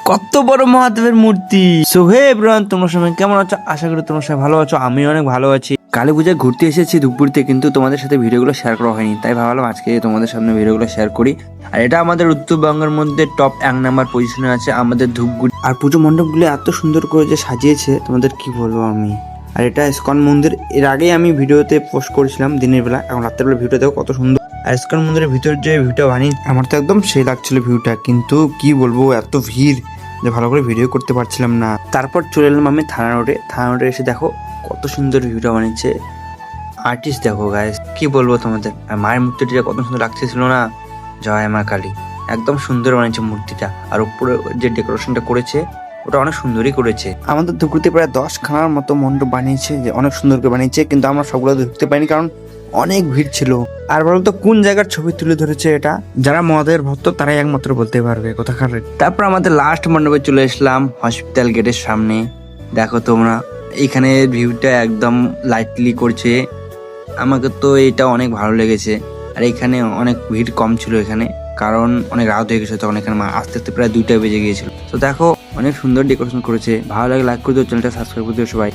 কত বড় মহাদেবের মূর্তি। সো হে এভরিওয়ান, তোমরা সবাই কেমন আছো? আশা করি তোমরা সবাই ভালো আছো। আমি অনেক ভালো আছি। কালী পূজায় ঘুরতে এসেছি ধূপগুড়িতে, কিন্তু তোমাদের সাথে ভিডিওগুলো শেয়ার করা হয়নি, তাই ভাবলাম আজকে তোমাদের সামনে ভিডিওগুলো শেয়ার করি। আর এটা আমাদের উত্তরবঙ্গের মধ্যে টপ 1 নাম্বার পজিশনে আছে আমাদের ধূপগুড়ি। আর পুজো মণ্ডপগুলো এত সুন্দর করে যে সাজিয়েছে, তোমাদের কি বলবো আমি। আর এটা ইস্কন মন্দির। এর আগেই আমি ভিডিওতে পোস্ট করেছিলাম দিনের বেলা, এখন রাতের বেলা ভিডিও দেখো কত সুন্দর। আর ইস্কন মন্দিরের ভিতর যে ভিউটা বানিয়ে আমার তো একদম সেই লাগছিল ভিউটা, কিন্তু কি বলবো এত ভিড় যে ভালো করে ভিডিও করতে পারছিলাম না। তারপর চলে এলাম আমি থানা রোডে এসে দেখো কত সুন্দর ভিউটা বানিয়েছে। আর্টিস্ট দেখো গাইস, কি বলবো তোমাদের। আর মায়ের মূর্তিটা কত সুন্দর লাগতেছিল না, জয় মা কালী। একদম সুন্দর বানিয়েছে মূর্তিটা। আর উপরে যে ডেকোরেশনটা করেছে ওটা অনেক সুন্দরই করেছে। আমাদের ধুকরিতে প্রায় 10খানার মতো মণ্ডপ বানিয়েছে, যে অনেক সুন্দর করে বানিয়েছে, কিন্তু আমরা সবগুলো ঢুকতে পারিনি কারণ অনেক ভিড় ছিল। আর বলতো কোন জায়গার ছবি তুলে ধরেছে এটা, যারা মহাদেবের ভক্ত তারাই একমাত্র বলতে পারবে কোথাকার। তারপর আমাদের লাস্ট মণ্ডপে চলে এসলাম হসপিটাল গেটের সামনে। দেখো তোমরা এইখানে ভিউটা একদম লাইটলি করছে। আমাকে তো এটা অনেক ভালো লেগেছে। আর এখানে অনেক ভিড় কম ছিল এখানে, কারণ অনেক রাত হয়ে গেছে তখন। এখানে আস্তে আস্তে প্রায় 2টা বেজে গিয়েছিল। তো দেখো অনেক সুন্দর ডেকোরেশন করেছে। ভালো লাগে লাইক করে দিও, চ্যানেলটা সাবস্ক্রাইব করে দিও সবাই।